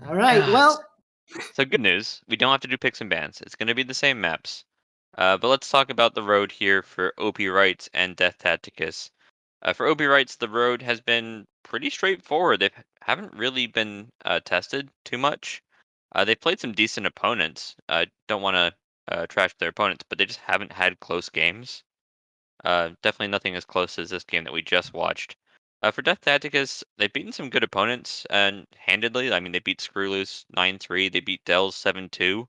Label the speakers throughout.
Speaker 1: All right. Well,
Speaker 2: So good news, we don't have to do picks and bans. It's going to be the same maps. But let's talk about the road here for OpiWrites and DeathTacticus. For OpiWrites, the road has been pretty straightforward. They haven't really been tested too much. They've played some decent opponents. Don't want to trash their opponents, but they just haven't had close games. Definitely nothing as close as this game that we just watched. For Death Tacticus, they've beaten some good opponents and handedly. I mean, they beat Screwloose 9-3. They beat Dells 7-2.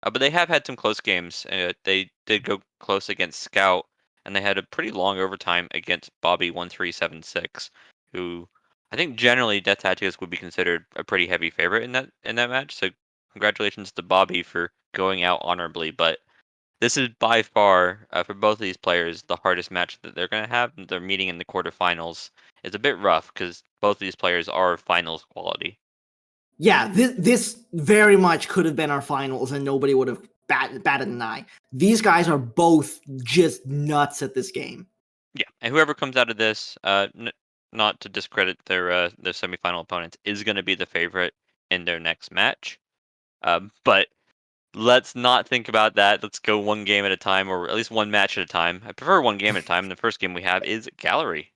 Speaker 2: But they have had some close games. They did go close against Scout, and they had a pretty long overtime against Bobby 1376, who I think generally Death Tacticus would be considered a pretty heavy favorite in that match. So congratulations to Bobby for going out honorably. But this is by far, for both of these players, the hardest match that they're going to have. They're meeting in the quarterfinals. It's a bit rough because both of these players are finals quality.
Speaker 1: yeah, this very much could have been our finals, and nobody would have batted an eye. These guys are both just nuts at this game.
Speaker 2: Yeah, and whoever comes out of this, not to discredit their semifinal opponents, is going to be the favorite in their next match. But let's not think about that. Let's go one game at a time, or at least one match at a time. I prefer one game at a time. And the first game we have is Gallery.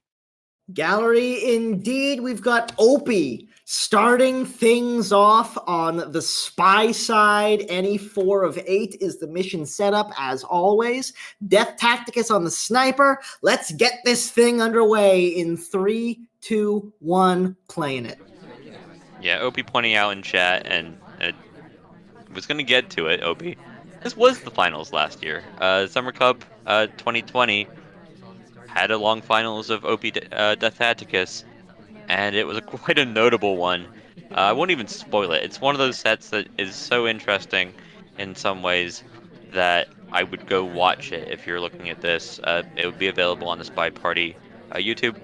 Speaker 1: Gallery, indeed. We've got Opie starting things off on the spy side. Any 4 of 8 is the mission setup, as always. DeathTacticus on the sniper. Let's get this thing underway in 3, 2, 1, playing it.
Speaker 2: Yeah, Opie pointing out in chat, and was going to get to it, Opie. This was the finals last year. Summer Cup 2020 had a long finals of Opie Death Atticus, and it was quite a notable one. I won't even spoil it. It's one of those sets that is so interesting in some ways that I would go watch it if you're looking at this. It would be available on the SpyParty YouTube.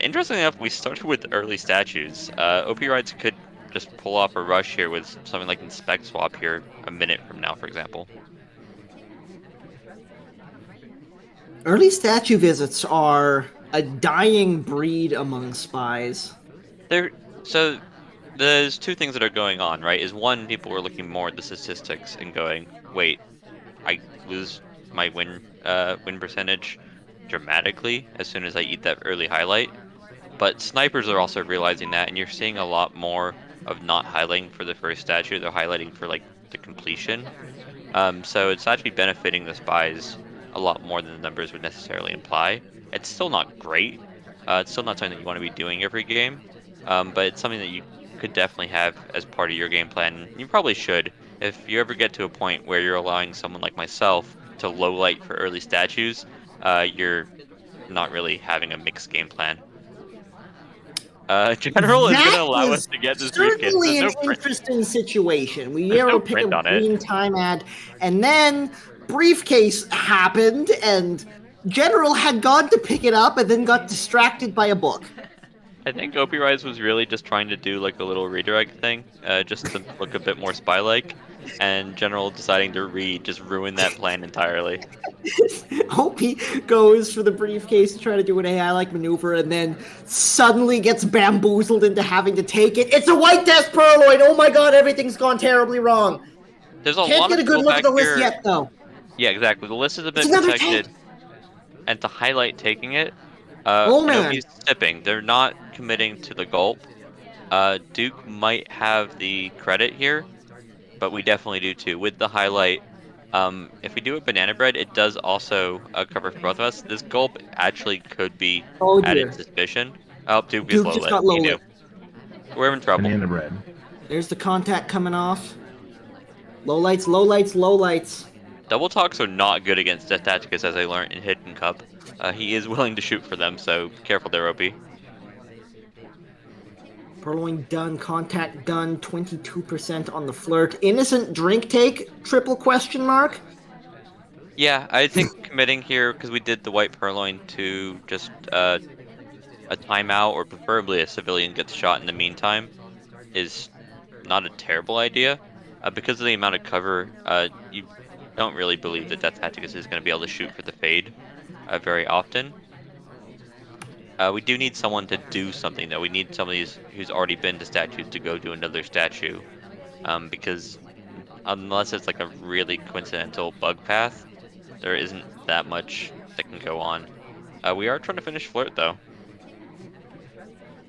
Speaker 2: Interestingly enough, we started with early statues. OpiWrites could just pull off a rush here with something like Inspect Swap here a minute from now, for example.
Speaker 1: Early statue visits are a dying breed among spies.
Speaker 2: There, so there's two things that are going on, right? Is one, people were looking more at the statistics and going, "Wait, I lose my win percentage dramatically as soon as I eat that early highlight." But snipers are also realizing that, and you're seeing a lot more of not highlighting for the first statue. They're highlighting for like the completion. So it's actually benefiting the spies a lot more than the numbers would necessarily imply. It's still not great. It's still not something that you want to be doing every game. But it's something that you could definitely have as part of your game plan. You probably should. If you ever get to a point where you're allowing someone like myself to low light for early statues, you're not really having a mixed game plan. General is going to
Speaker 1: That
Speaker 2: allow us
Speaker 1: is
Speaker 2: to get this briefcase.
Speaker 1: certainly
Speaker 2: There's
Speaker 1: an
Speaker 2: no print.
Speaker 1: interesting situation. We
Speaker 2: There's
Speaker 1: were able
Speaker 2: no
Speaker 1: to pick a
Speaker 2: print on it.
Speaker 1: green time ad, and then briefcase happened, and General had gone to pick it up and then got distracted by a book.
Speaker 2: I think OpiRise was really just trying to do like a little redirect thing, just to look a bit more spy-like, and General deciding to read just ruined that plan entirely.
Speaker 1: Opie goes for the briefcase to try to do an AI-like maneuver, and then suddenly gets bamboozled into having to take it. It's a white death purloin! Oh my god, everything's gone terribly wrong.
Speaker 2: There's a
Speaker 1: Can't
Speaker 2: lot
Speaker 1: get
Speaker 2: of
Speaker 1: a good
Speaker 2: people
Speaker 1: look at
Speaker 2: back
Speaker 1: the list
Speaker 2: here.
Speaker 1: yet, though.
Speaker 2: Yeah, exactly. The list is a
Speaker 1: It's
Speaker 2: bit
Speaker 1: another tank!
Speaker 2: protected, and to highlight taking it,
Speaker 1: Oh
Speaker 2: and
Speaker 1: man.
Speaker 2: OP's sipping. They're not committing to the gulp. Duke might have the credit here, but we definitely do too. With the highlight, if we do a banana bread, it does also cover for both of us. This gulp actually could be
Speaker 1: Oh
Speaker 2: added
Speaker 1: dear.
Speaker 2: suspicion. Oh, Duke is
Speaker 1: Duke
Speaker 2: low
Speaker 1: just
Speaker 2: lit.
Speaker 1: got low
Speaker 2: He knew.
Speaker 1: lit.
Speaker 2: We're in trouble.
Speaker 3: Banana bread.
Speaker 1: There's the contact coming off. Low lights, low lights, low lights.
Speaker 2: Double talks are not good against Death Tacticus, as I learned in Hidden Cup. He is willing to shoot for them, so careful there, OP.
Speaker 1: Purloin done, contact done, 22% on the flirt. Innocent drink take, triple question mark.
Speaker 2: Yeah, I think committing here, because we did the white purloin to just a timeout, or preferably a civilian gets shot in the meantime, is not a terrible idea. Because of the amount of cover, you don't really believe that Death Tacticus is going to be able to shoot for the fade very often. We do need someone to do something though. We need somebody who's already been to statues to go do another statue. Because unless it's like a really coincidental bug path, there isn't that much that can go on. We are trying to finish flirt though.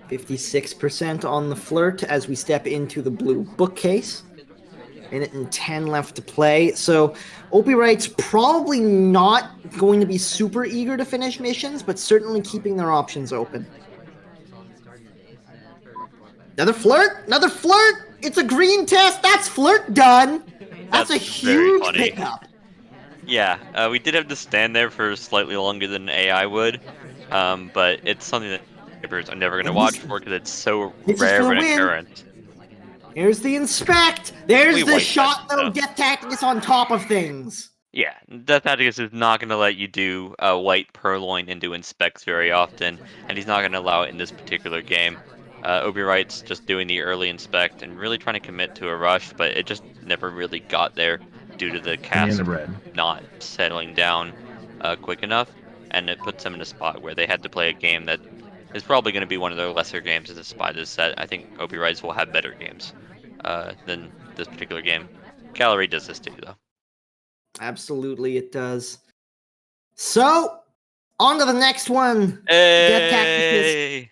Speaker 1: 56% on the flirt as we step into the blue bookcase. Minute and 10 left to play. So OpiWrites probably not going to be super eager to finish missions, but certainly keeping their options open. Another flirt? Another flirt? It's a green test. That's flirt done. That's a
Speaker 2: Very
Speaker 1: huge
Speaker 2: funny.
Speaker 1: pickup.
Speaker 2: Yeah, we did have to stand there for slightly longer than AI would, but it's something that snipers are never going to
Speaker 1: And
Speaker 2: watch for because it's so
Speaker 1: this is
Speaker 2: rare of
Speaker 1: gonna
Speaker 2: an
Speaker 1: win.
Speaker 2: occurrence.
Speaker 1: Here's the inspect.
Speaker 2: We
Speaker 1: There's the
Speaker 2: white
Speaker 1: shot
Speaker 2: tested
Speaker 1: though.
Speaker 2: though.
Speaker 1: DeathTacticus on top of things.
Speaker 2: Yeah, DeathTacticus is not going to let you do white purloin into inspects very often, and he's not going to allow it in this particular game. Obi Wright's just doing the early inspect and really trying to commit to a rush, but it just never really got there due to the cast not settling down quick enough, and it puts them in a spot where they had to play a game that is probably going to be one of their lesser games as a spy this set. I think Obi Wrights will have better games than this particular game. Gallery does this too, though.
Speaker 1: Absolutely, it does. So, on to the next one. DeathTacticus.
Speaker 2: Hey!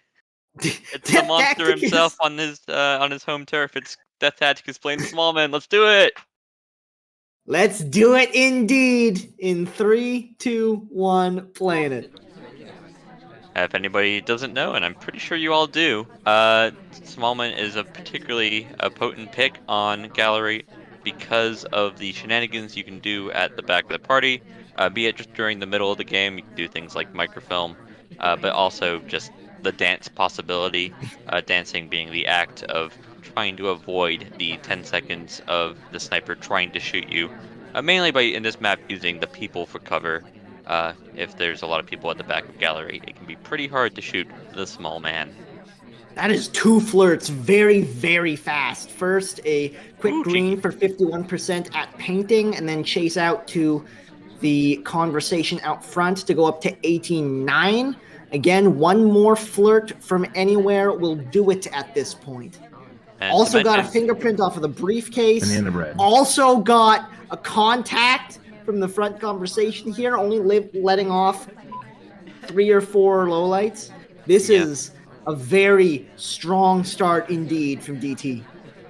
Speaker 2: It's the monster himself
Speaker 1: DeathTacticus.
Speaker 2: on his home turf. It's DeathTacticus playing the small man. Let's do it!
Speaker 1: Let's do it indeed. In 3, 2, 1, playing it.
Speaker 2: If anybody doesn't know, and I'm pretty sure you all do, Smallman is a particularly potent pick on Gallery because of the shenanigans you can do at the back of the party, be it just during the middle of the game. You can do things like microfilm, but also just the dance possibility, dancing being the act of trying to avoid the 10 seconds of the sniper trying to shoot you, mainly by, in this map, using the people for cover. If there's a lot of people at the back of gallery, it can be pretty hard to shoot the small man.
Speaker 1: That is two flirts very, very fast. First, a quick
Speaker 2: Ooh,
Speaker 1: green
Speaker 2: cheeky.
Speaker 1: for 51% at painting, and then chase out to the conversation out front to go up to 18.9. Again, one more flirt from anywhere will do it at this point.
Speaker 2: And
Speaker 1: Also
Speaker 2: to
Speaker 1: got a
Speaker 2: mention,
Speaker 1: fingerprint off of the briefcase.
Speaker 3: Banana bread.
Speaker 1: Also got a contact from the front conversation here, only letting off 3 or 4 lowlights. This
Speaker 2: yeah.
Speaker 1: is a very strong start indeed from DT.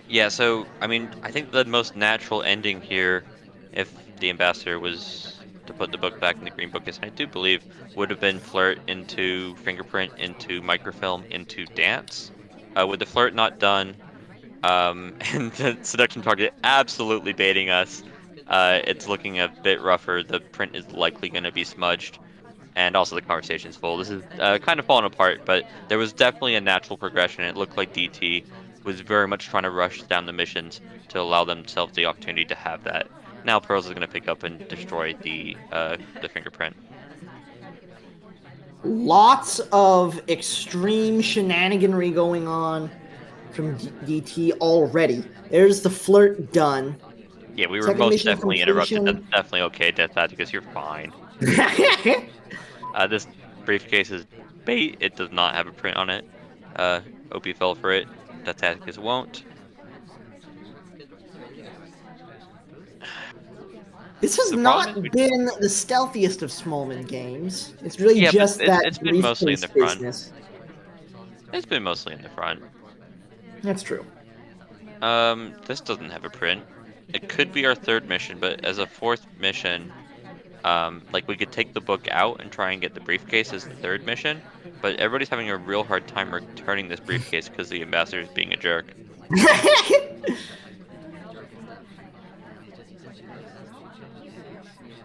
Speaker 2: Yeah, so, I mean, I think the most natural ending here, if the ambassador was to put the book back in the green book, as I do believe, would have been flirt into fingerprint, into microfilm, into dance. With the flirt not done, and the seduction target absolutely baiting us, it's looking a bit rougher. The print is likely going to be smudged, and also the conversation's full. This is kind of falling apart, but there was definitely a natural progression. It looked like DT was very much trying to rush down the missions to allow themselves the opportunity to have that. Now Pearls is going to pick up and destroy the fingerprint.
Speaker 1: Lots of extreme shenaniganry going on from DT already. There's the flirt done.
Speaker 2: Yeah, we were
Speaker 1: Second
Speaker 2: most
Speaker 1: mission
Speaker 2: definitely interrupted.
Speaker 1: completion.
Speaker 2: That's definitely okay, DeathTacticus, you're fine. This briefcase is bait. It does not have a print on it. OP fell for it. DeathTacticus won't.
Speaker 1: This has
Speaker 2: The
Speaker 1: not
Speaker 2: problem is
Speaker 1: been the stealthiest of Smallman games. It's really
Speaker 2: yeah, but
Speaker 1: just that
Speaker 2: it's been mostly in
Speaker 1: briefcase
Speaker 2: the front.
Speaker 1: business.
Speaker 2: It's been mostly in the front.
Speaker 1: That's true.
Speaker 2: This doesn't have a print. It could be our third mission, but as a fourth mission, like we could take the book out and try and get the briefcase as the third mission, but everybody's having a real hard time returning this briefcase because the ambassador is being a jerk.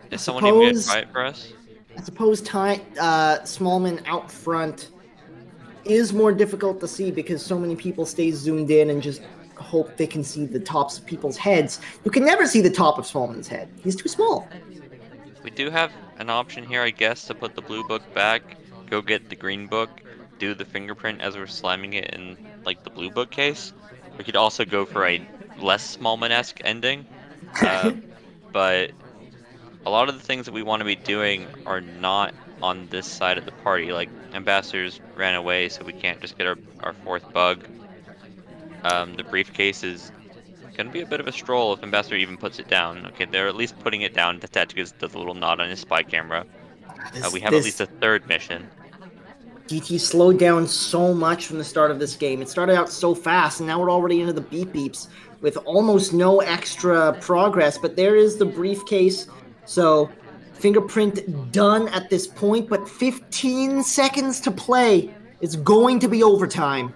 Speaker 2: Is someone even gonna try it for us?
Speaker 1: I suppose Smallman out front is more difficult to see because so many people stay zoomed in and just hope they can see the tops of people's heads. You can never see the top of Smallman's head. He's too small.
Speaker 2: We do have an option here, I guess, to put the blue book back, go get the green book, do the fingerprint as we're slamming it in, like, the blue book case. We could also go for a less Smallman-esque ending, but a lot of the things that we want to be doing are not on this side of the party. Like ambassadors ran away, so we can't just get our fourth bug. The briefcase is gonna be a bit of a stroll if ambassador even puts it down. Okay, they're at least putting it down. DeathTacticus does a little nod on his spy camera.
Speaker 1: This
Speaker 2: We have at least
Speaker 1: this
Speaker 2: a third mission.
Speaker 1: DT slowed down so much from the start of this game. It started out so fast, and now we're already into the beep beeps with almost no extra progress. But there is the briefcase. So, fingerprint done at this point, but 15 seconds to play. It's going to be overtime.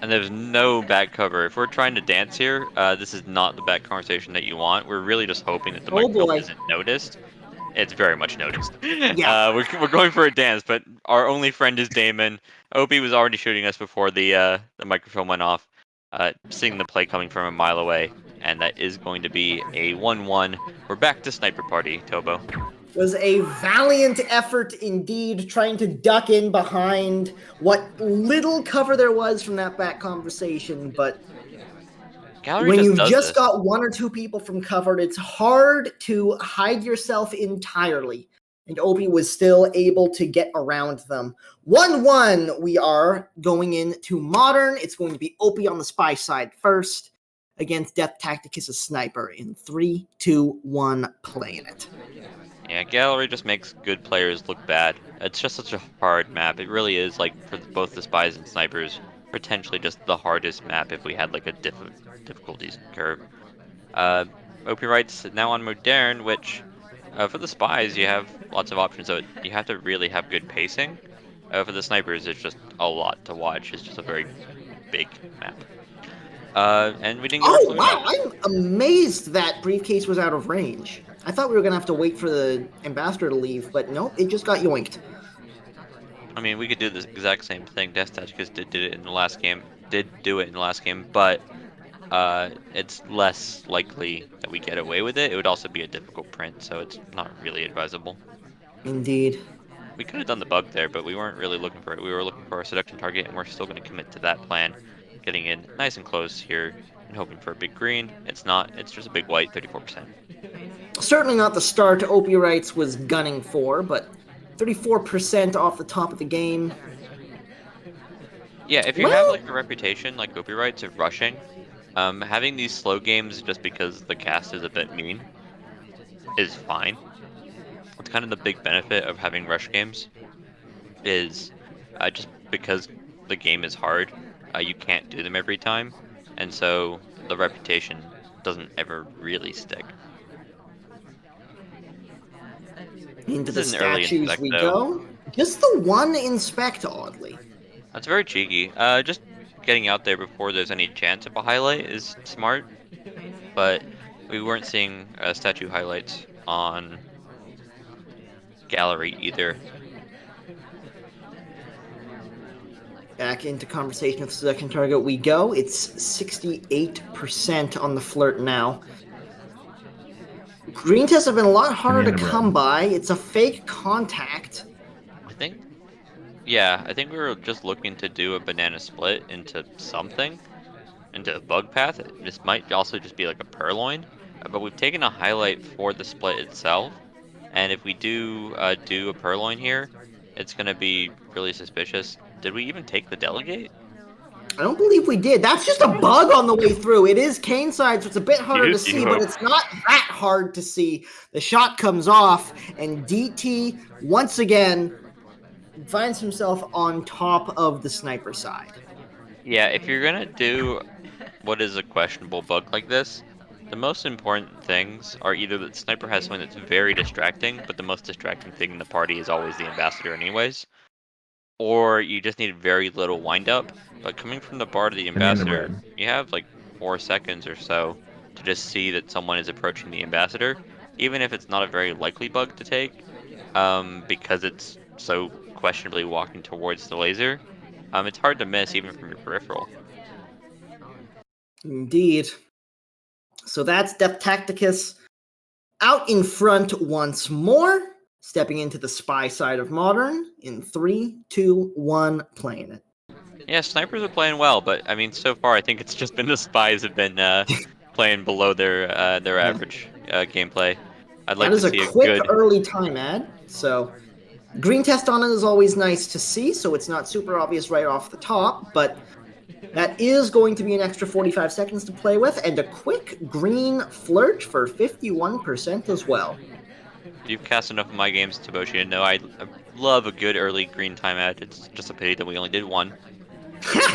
Speaker 2: And there's no back cover. If we're trying to dance here, this is not the back conversation that you want. We're really just hoping that the
Speaker 1: Oh
Speaker 2: microfilm
Speaker 1: boy.
Speaker 2: isn't noticed. It's very much noticed.
Speaker 1: Yeah.
Speaker 2: We're going for a dance, but our only friend is Damon. Opie was already shooting us before the microfilm went off, seeing the play coming from a mile away, and that is going to be a 1-1. We're back to Sniper Party, Tobo.
Speaker 1: Was a valiant effort indeed, trying to duck in behind what little cover there was from that back conversation. But
Speaker 2: Gallery
Speaker 1: when
Speaker 2: just
Speaker 1: you've
Speaker 2: does
Speaker 1: just
Speaker 2: this.
Speaker 1: got one or two people from covered, it's hard to hide yourself entirely. And Obi was still able to get around them. 1-1, we are going into Modern. It's going to be Opie on the spy side first against DeathTacticus, a sniper, in 3, 2, 1, playing it.
Speaker 2: Yeah, Gallery just makes good players look bad. It's just such a hard map. It really is, like, for both the spies and snipers, potentially just the hardest map if we had, like, a difficulties curve. Uh, OpiWrites now on Modern, which, for the spies, you have lots of options, so you have to really have good pacing. For the snipers, it's just a lot to watch. It's just a very big map. And we didn't get our
Speaker 1: Oh,
Speaker 2: flare
Speaker 1: wow.
Speaker 2: dodge.
Speaker 1: I'm amazed that briefcase was out of range. I thought we were going to have to wait for the ambassador to leave, but nope, it just got yoinked.
Speaker 2: I mean, we could do the exact same thing. DeathTacticus did it in the last game. Did do it in the last game, but it's less likely that we get away with it. It would also be a difficult print, so it's not really advisable.
Speaker 1: Indeed.
Speaker 2: We could have done the bug there, but we weren't really looking for it. We were looking for a seduction target, and we're still going to commit to that plan. Getting in nice and close here and hoping for a big green. It's not. It's just a big white, 34%.
Speaker 1: Certainly not the start OpiWrites was gunning for, but 34% off the top of the game.
Speaker 2: Yeah, if you have
Speaker 1: Well,
Speaker 2: like a reputation like OpiWrites of rushing, having these slow games just because the cast is a bit mean is fine. It's kind of the big benefit of having rush games is just because the game is hard, you can't do them every time, and so the reputation doesn't ever really stick.
Speaker 1: into
Speaker 2: This
Speaker 1: the
Speaker 2: is an early
Speaker 1: statues
Speaker 2: inspect
Speaker 1: we
Speaker 2: though.
Speaker 1: go. Just the one inspect, oddly.
Speaker 2: That's very cheeky. Just getting out there before there's any chance of a highlight is smart, but we weren't seeing statue highlights on gallery either.
Speaker 1: Back into conversation with the second target we go. It's 68% on the flirt now. Green tests have been a lot harder to come by. It's a fake contact.
Speaker 2: I think, yeah, I think we were just looking to do a banana split into something, into a bug path. This might also just be like a purloin, but we've taken a highlight for the split itself. And if we do a purloin here, it's gonna be really suspicious. Did we even take the delegate?
Speaker 1: I don't believe we did. That's just a bug on the way through. It is cane side, so it's a bit harder to see, but it's not that hard to see. The shot comes off, and DT, once again, finds himself on top of the sniper side.
Speaker 2: Yeah, if you're gonna do what is a questionable bug like this, the most important things are either that sniper has something that's very distracting, but the most distracting thing in the party is always the ambassador anyways, or you just need very little windup. But coming from the bar to the ambassador, you have like 4 seconds or so to just see that someone is approaching the ambassador, even if it's not a very likely bug to take, because it's so questionably walking towards the laser. It's hard to miss even from your peripheral.
Speaker 1: Indeed. So that's DeathTacticus out in front once more, stepping into the spy side of Modern in 3, 2, 1, playing it.
Speaker 2: Yeah, snipers are playing well, but I mean, so far I think it's just been the spies have been playing below their
Speaker 1: Yeah.
Speaker 2: average gameplay. I'd
Speaker 1: That
Speaker 2: like to
Speaker 1: is a
Speaker 2: see a
Speaker 1: quick
Speaker 2: good.
Speaker 1: early time ad, so Green test on it is always nice to see, so it's not super obvious right off the top, but that is going to be an extra 45 seconds to play with, and a quick green flirt for 51% as well.
Speaker 2: You've cast enough of my games, Toboshi, to know I love a good early green time ad. It's just a pity that we only did one.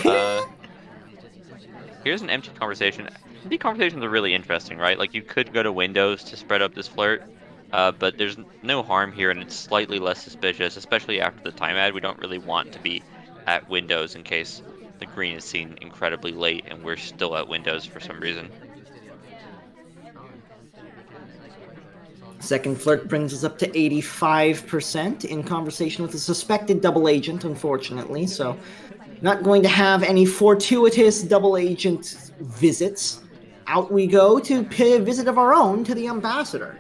Speaker 2: Uh, Here's an empty conversation. Empty conversations are really interesting, right? Like you could go to Windows to spread up this flirt, but there's no harm here, and it's slightly less suspicious, especially after the time ad. We don't really want to be at Windows in case the green is seen incredibly late and we're still at Windows for some reason.
Speaker 1: Second flirt brings us up to 85% in conversation with a suspected double agent, unfortunately, so not going to have any fortuitous double agent visits. Out we go to pay a visit of our own to the ambassador.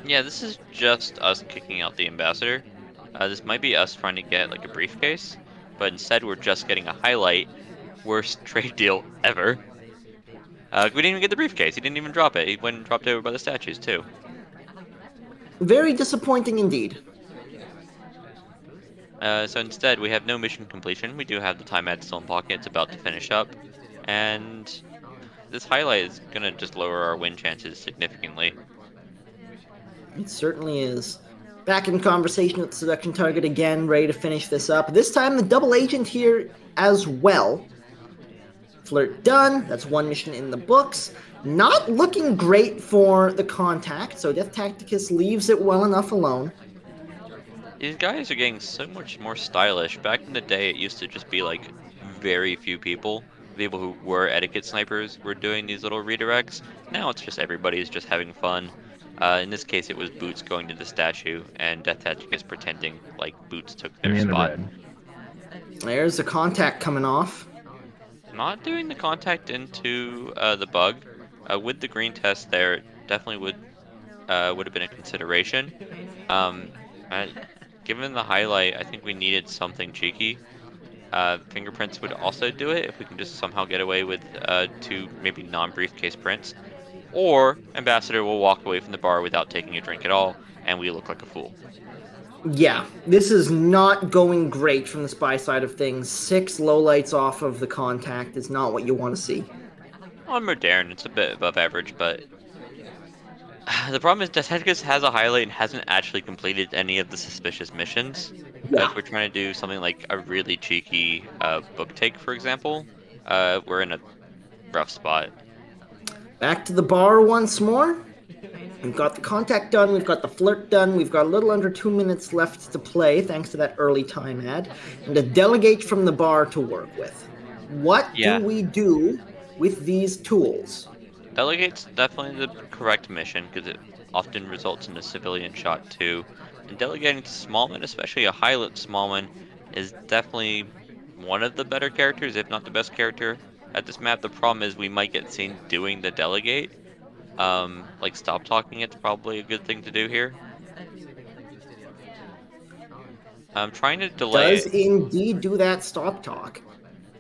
Speaker 2: Yeah, this is just us kicking out the ambassador. This might be us trying to get like a briefcase, but instead we're just getting a highlight. Worst trade deal ever. We didn't even get the briefcase. He didn't even drop it. He went and dropped it over by the statues too.
Speaker 1: Very disappointing indeed.
Speaker 2: So instead, we have no mission completion. We do have the time ad still in pocket. It's about to finish up, and this highlight is gonna just lower our win chances significantly.
Speaker 1: It certainly is. Back in conversation with the seduction target again, ready to finish this up. This time the double agent here as well. Flirt done. That's one mission in the books. Not looking great for the contact, so DeathTacticus leaves it well enough alone.
Speaker 2: These guys are getting so much more stylish. Back in the day, it used to just be like very few people. The people who were etiquette snipers were doing these little redirects. Now it's just everybody's just having fun. In this case, it was Boots going to the statue, and DeathTacticus pretending like Boots took their
Speaker 3: Banana
Speaker 2: spot.
Speaker 3: bread.
Speaker 1: There's the contact coming off.
Speaker 2: Not doing the contact into the bug. With the green test there, it definitely would have been a consideration. Um, uh, Given the highlight, I think we needed something cheeky. Fingerprints would also do it if we can just somehow get away with two maybe non-briefcase prints. Or Ambassador will walk away from the bar without taking a drink at all, and we look like a fool.
Speaker 1: Yeah, this is not going great from the spy side of things. 6 lowlights off of the contact is not what you want to see.
Speaker 2: On Modern, it's a bit above average, but the problem is Detecticus has a highlight and hasn't actually completed any of the suspicious missions.
Speaker 1: Yeah.
Speaker 2: If we're trying to do something like a really cheeky book take, for example, we're in a rough spot.
Speaker 1: Back to the bar once more. We've got the contact done, we've got the flirt done, we've got a little under 2 minutes left to play thanks to that early time ad, and a delegate from the bar to work with. What
Speaker 2: Yeah,
Speaker 1: do we do with these tools?
Speaker 2: Delegate's definitely the correct mission because it often results in a civilian shot too. And delegating to Smallman, especially a highlight Smallman, is definitely one of the better characters, if not the best character at this map. The problem is we might get seen doing the delegate. Like stop talking, it's probably a good thing to do here. I'm trying to delay
Speaker 1: Does
Speaker 2: it.
Speaker 1: indeed do that stop talk.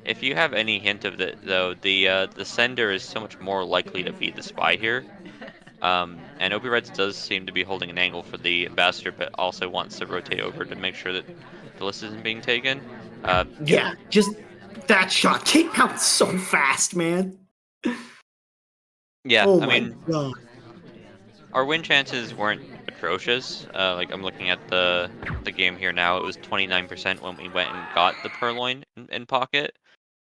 Speaker 2: If you have any hint of it, though, the sender is so much more likely to be the spy here. And OpiWrites does seem to be holding an angle for the ambassador, but also wants to rotate over to make sure that the list isn't being taken. Yeah,
Speaker 1: Yeah, just that shot came out so fast, man.
Speaker 2: yeah.
Speaker 1: Oh
Speaker 2: I
Speaker 1: my
Speaker 2: mean,
Speaker 1: god.
Speaker 2: our win chances weren't atrocious. Like I'm looking at the game here now. It was 29% when we went and got the purloin in pocket,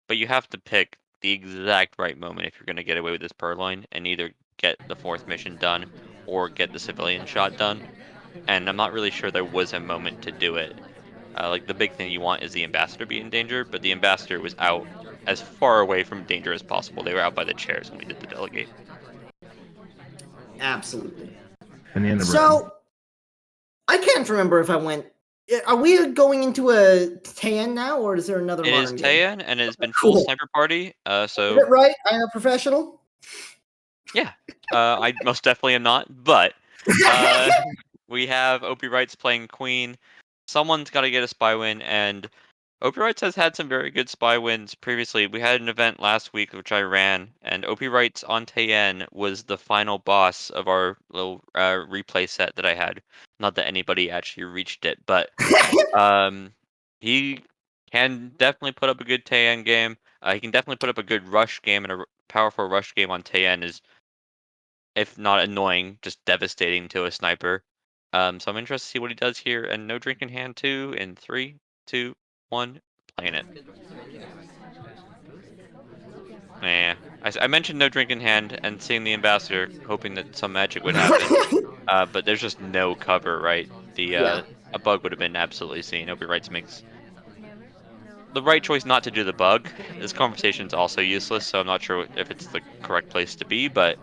Speaker 2: but you have to pick the exact right moment if you're going to get away with this purloin and either get the fourth mission done or get the civilian shot done. And I'm not really sure there was a moment to do it. Like the big thing you want is the ambassador be in danger, but the ambassador was out as far away from danger as possible. They were out by the chairs when we did the delegate.
Speaker 1: Absolutely.
Speaker 3: Banana bread.
Speaker 1: So, I can't remember if I went. Are we going into a Tan now, or is there another
Speaker 2: It is
Speaker 1: modern game?
Speaker 2: Tayan, and it has been full
Speaker 1: Cool.
Speaker 2: sniper party.
Speaker 1: Is
Speaker 2: So
Speaker 1: it right? I'm a professional.
Speaker 2: yeah, I most definitely am not, but uh, we have OpiWrites playing Queen. Someone's got to get a spy win, and OpiWrites has had some very good spy wins previously. We had an event last week which I ran, and OpiWrites on Tayen was the final boss of our little replay set that I had. Not that anybody actually reached it, but um, he can definitely put up a good Tayen game. He can definitely put up a good rush game, and powerful rush game on Tayen is, if not annoying, just devastating to a sniper. So I'm interested to see what he does here. And no drink in hand two in 3, 2, 1, playing it. Yeah, I mentioned no drink in hand and seeing the ambassador, hoping that some magic would happen. But there's just no cover, right? The
Speaker 1: Yeah.
Speaker 2: a bug would have been absolutely seen. Opie Wrights makes the right choice not to do the bug. This conversation's also useless, so I'm not sure if it's the correct place to be. But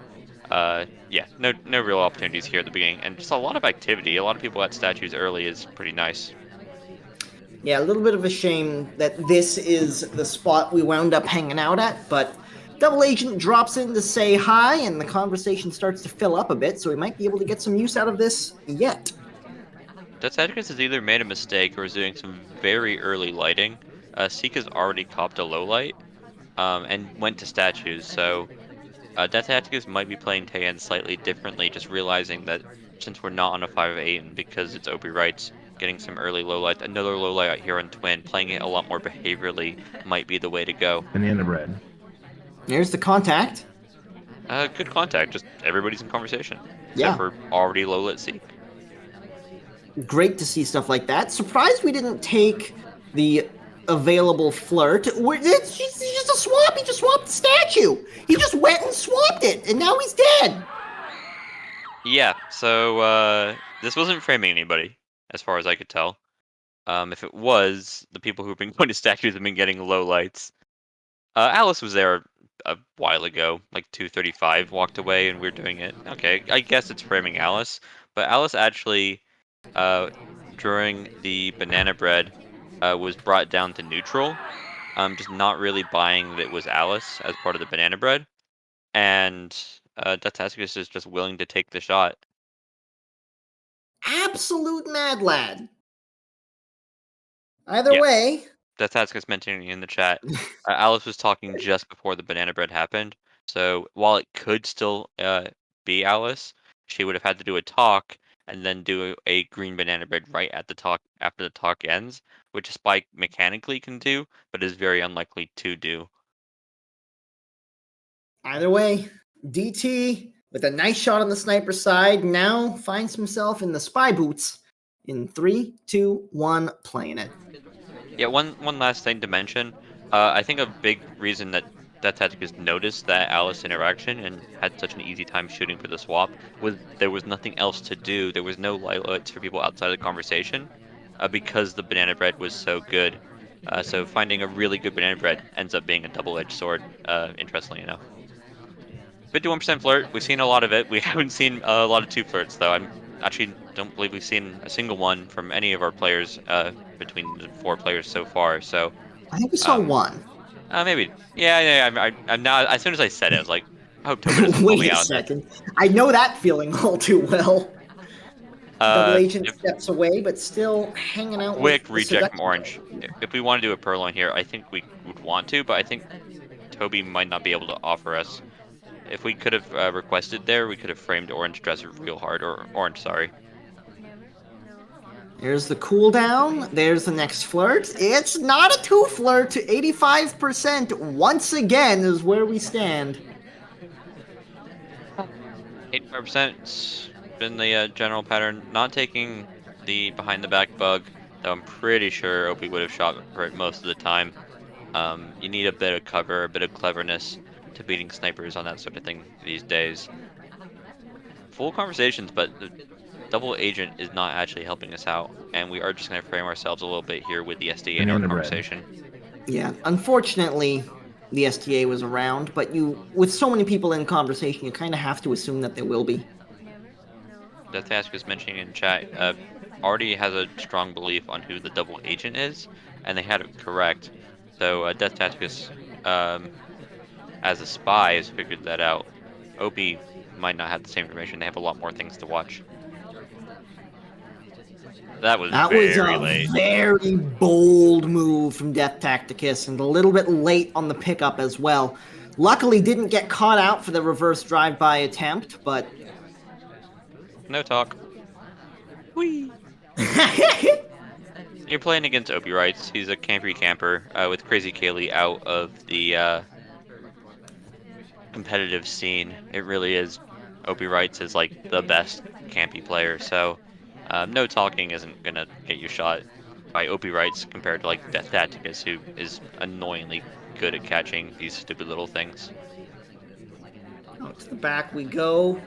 Speaker 2: yeah, no real opportunities here at the beginning, and just a lot of activity. A lot of people at statues early is pretty nice.
Speaker 1: Yeah, a little bit of a shame that this is the spot we wound up hanging out at, but Double Agent drops in to say hi, and the conversation starts to fill up a bit, so we might be able to get some use out of this yet.
Speaker 2: DeathTacticus has either made a mistake or is doing some very early lighting. Seek already copped a low light, and went to statues, so DeathTacticus might be playing Tayen slightly differently, just realizing that since we're not on a 5-8 and because it's Opie Wrights, getting some early low light, another low light out here on Twin, playing it a lot more behaviorally might be the way to go.
Speaker 3: Banana bread.
Speaker 1: Here's the contact.
Speaker 2: Good contact, just everybody's in conversation, except
Speaker 1: Yeah,
Speaker 2: for already low lit Seek.
Speaker 1: great to see stuff like that. Surprised we didn't take the available flirt. It's just a swap. He just swapped the statue. He just went and swapped it, and now he's dead.
Speaker 2: Yeah, so this wasn't framing anybody, as far as I could tell. If it was, the people who've been going to statues have been getting low lights. Alice was there a while ago, like 2:35, walked away, and we're doing it. Okay, I guess it's framing Alice, but Alice actually, uh, during the banana bread, was brought down to neutral. Just not really buying that it was Alice as part of the banana bread, and Datascus is just willing to take the shot.
Speaker 1: Absolute mad lad. Either
Speaker 2: Yeah,
Speaker 1: way,
Speaker 2: Datascus mentioning in the chat. Alice was talking just before the banana bread happened, so while it could still be Alice, she would have had to do a talk and then do a green banana bread right at the talk after the talk ends, which Spike mechanically can do, but is very unlikely to do.
Speaker 1: Either way, DT with a nice shot on the sniper side now finds himself in the spy boots in 3, 2, 1, playing it.
Speaker 2: Yeah, one last thing to mention. I think a big reason that Tacticus noticed that Alice interaction and had such an easy time shooting for the swap was there was nothing else to do. There was no lights for people outside the conversation, because the banana bread was so good. So finding a really good banana bread ends up being a double-edged sword. Interestingly enough, 51% flirt. We've seen a lot of it. We haven't seen a lot of two flirts though. I'm actually don't believe we've seen a single one from any of our players. Between the four players so far. So
Speaker 1: I think we saw
Speaker 2: um,
Speaker 1: one.
Speaker 2: maybe. Yeah. I'm not. As soon as I said it, I was like, I hope Toby doesn't call me
Speaker 1: Wait a
Speaker 2: out on this.
Speaker 1: second. I know that feeling all too well. Double Agent
Speaker 2: If
Speaker 1: steps away, but still hanging out with
Speaker 2: quick
Speaker 1: the
Speaker 2: reject from
Speaker 1: seduction
Speaker 2: Orange.
Speaker 1: girl.
Speaker 2: If we want to do a Purloin here, I think we would want to, but I think Toby might not be able to offer us. If we could have requested there, we could have framed Orange dress real hard, or Orange, sorry.
Speaker 1: There's the cooldown. There's the next flirt. It's not a two flirt. 85% once again is where we stand.
Speaker 2: 85% been the general pattern. Not taking the behind the back bug, though I'm pretty sure Opie would have shot for it most of the time. You need a bit of cover, a bit of cleverness to beating snipers on that sort of thing these days. Full conversations, but the double agent is not actually helping us out, and we are just going to frame ourselves a little bit here with the SDA in our
Speaker 3: Banana bread.
Speaker 2: conversation.
Speaker 1: Yeah, unfortunately, the STA was around, but with so many people in conversation, you kind of have to assume that there will be.
Speaker 2: The task is mentioning in chat already has a strong belief on who the double agent is, and they had it correct. So Death Tacticus, as a spy, has figured that out. Opie might not have the same information. They have a lot more things to watch. That was
Speaker 1: That was
Speaker 2: very
Speaker 1: a
Speaker 2: late.
Speaker 1: very bold move from DeathTacticus and a little bit late on the pickup as well. Luckily, didn't get caught out for the reverse drive-by attempt, but
Speaker 2: No talk. Whee! You're playing against OpiWrites. He's a campy camper with Crazy Kaylee out of the competitive scene. It really is. OpiWrites is like the best campy player, so no talking isn't gonna get you shot by OpiWrites compared to like DeathTacticus, who is annoyingly good at catching these stupid little things.
Speaker 1: out to the back we go.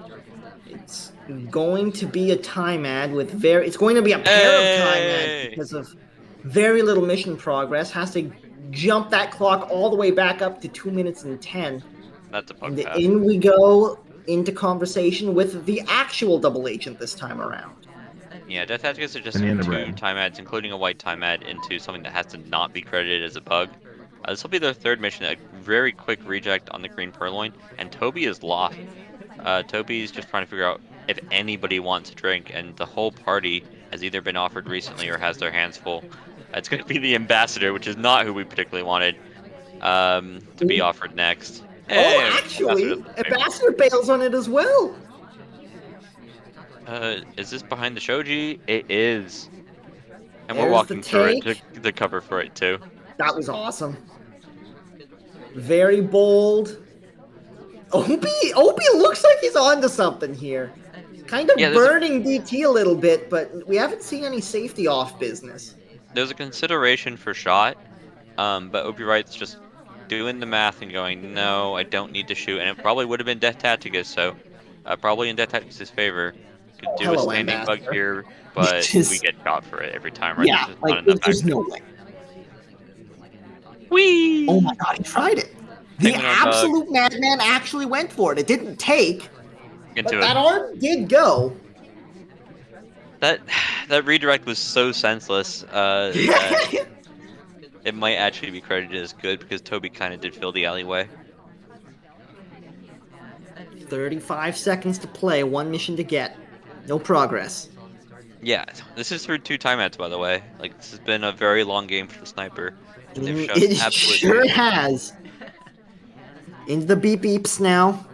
Speaker 1: It's going to be a time ad with very. It's going to be a pair of time ads
Speaker 2: Hey,
Speaker 1: because of very little mission progress. Has to jump that clock all the way back up to 2 minutes and 10.
Speaker 2: that's a bug
Speaker 1: And
Speaker 2: pass.
Speaker 1: in we go into conversation with the actual double agent this time around.
Speaker 2: Yeah, DeathTacticus are just turned
Speaker 3: Banana
Speaker 2: two
Speaker 3: bread.
Speaker 2: time ads, including a white time ad, into something that has to not be credited as a bug. This will be their third mission, a very quick reject on the green purloin, and Toby is lost. Toby's just trying to figure out if anybody wants a drink, and the whole party has either been offered recently or has their hands full. It's going to be the ambassador, which is not who we particularly wanted to be offered next.
Speaker 1: Oh,
Speaker 2: Hey, ambassador
Speaker 1: actually,
Speaker 2: doesn't favor.
Speaker 1: Ambassador bails on it as well.
Speaker 2: Is this behind the shoji? It is, and we're
Speaker 1: There's the
Speaker 2: walking through it to
Speaker 1: take.
Speaker 2: the cover for it too.
Speaker 1: That was awesome. Very bold. Opie looks like he's onto something here. Kind
Speaker 2: Yeah,
Speaker 1: of burning DT a little bit, but we haven't seen any safety off business.
Speaker 2: there's a consideration for shot, but Opie Wright's just doing the math and going, no, I don't need to shoot, and it probably would have been Death Tacticus, so probably in Death Tacticus' favor. Could
Speaker 1: Oh,
Speaker 2: do a
Speaker 1: hello,
Speaker 2: standing bug
Speaker 1: Ambassador.
Speaker 2: here, but we
Speaker 1: Just
Speaker 2: get shot for it every time, right? There's
Speaker 1: yeah,
Speaker 2: just
Speaker 1: like
Speaker 2: not enough
Speaker 1: there's
Speaker 2: action.
Speaker 1: no way. Oh my
Speaker 2: Whee!
Speaker 1: god, he tried it. The
Speaker 2: Penguin on bug
Speaker 1: absolute madman actually went for it. It didn't take, but
Speaker 2: into
Speaker 1: that
Speaker 2: him.
Speaker 1: arm did go.
Speaker 2: That that redirect was so senseless that it might actually be credited as good because Toby kind of did fill the alleyway.
Speaker 1: 35 seconds to play, one mission to get. No progress.
Speaker 2: Yeah, this is through two timeouts, by the way. Like, this has been a very long game for the sniper, and they've shown
Speaker 1: It
Speaker 2: absolute
Speaker 1: sure
Speaker 2: patience.
Speaker 1: has. Into the beep beeps now.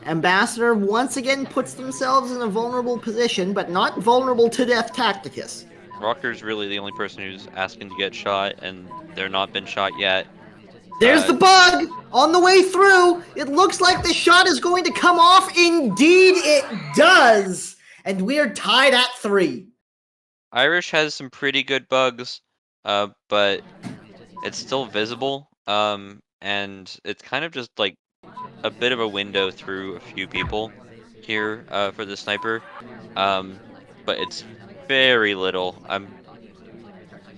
Speaker 1: Ambassador once again puts themselves in a vulnerable position, but not vulnerable to DeathTacticus.
Speaker 2: Rocker's really the only person who's asking to get shot, and they're not been shot yet.
Speaker 1: There's the bug on the way through. It looks like the shot is going to come off. Indeed, it does. And we're tied at 3.
Speaker 2: Irish has some pretty good bugs, but it's still visible, and it's kind of just like a bit of a window through a few people here for the sniper, um, but it's very little. I'm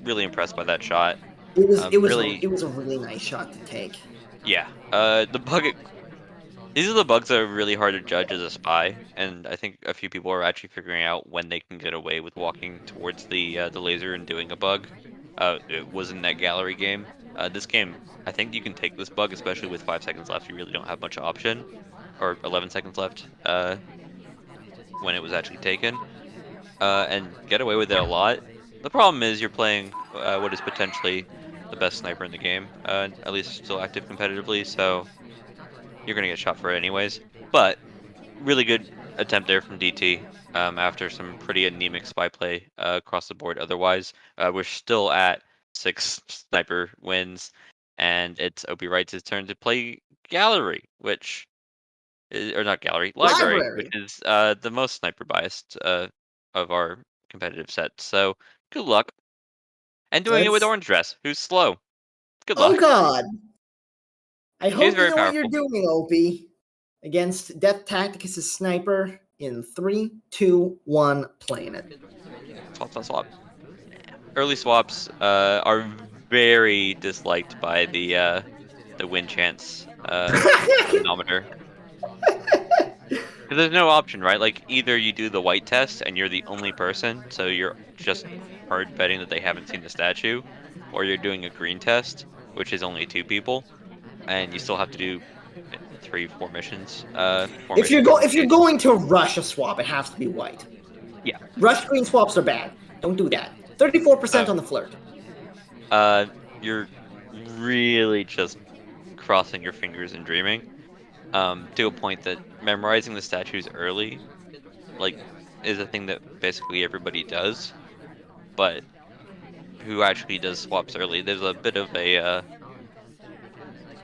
Speaker 2: really impressed by that shot. Really,
Speaker 1: It was a really nice shot to take.
Speaker 2: yeah. The bug. These are the bugs that are really hard to judge as a spy, and I think a few people are actually figuring out when they can get away with walking towards the laser and doing a bug. It was in that gallery game. This game, I think you can take this bug, especially with 5 seconds left. You really don't have much option, or 11 seconds left. When it was actually taken, and get away with it a lot. The problem is you're playing what is potentially the best sniper in the game, at least still active competitively, so you're gonna get shot for it anyways. But really good attempt there from DT after some pretty anemic spy play across the board. Otherwise, we're still at 6 sniper wins, and it's Opie Wright's turn to play gallery, which or not gallery, library, which
Speaker 1: Library.
Speaker 2: is the most sniper biased of our competitive set. So good luck, and doing it with
Speaker 1: Let's.
Speaker 2: orange dress, who's slow. Good
Speaker 1: Oh
Speaker 2: luck.
Speaker 1: God. I
Speaker 2: She's
Speaker 1: hope you
Speaker 2: very
Speaker 1: know what you're
Speaker 2: powerful.
Speaker 1: doing, Opie. Against DeathTacticus' sniper in 3, 2, 1, playing it.
Speaker 2: Swap, swap, swap. Early swaps are very disliked by the win chance manometer. 'Cause there's no option, right? Like either you do the white test and you're the only person, so you're just hard betting that they haven't seen the statue, or you're doing a green test, which is only 2 people, and you still have to do 3, 4 missions. 4 missions in this
Speaker 1: If you're
Speaker 2: case.
Speaker 1: going to rush a swap, it has to be white.
Speaker 2: Yeah,
Speaker 1: Rush green swaps are bad. Don't do that. 34%
Speaker 2: So,
Speaker 1: on the flirt.
Speaker 2: you're really just crossing your fingers and dreaming. To a point that memorizing the statues early, like, is a thing that basically everybody does. But who actually does swaps early? There's a bit of a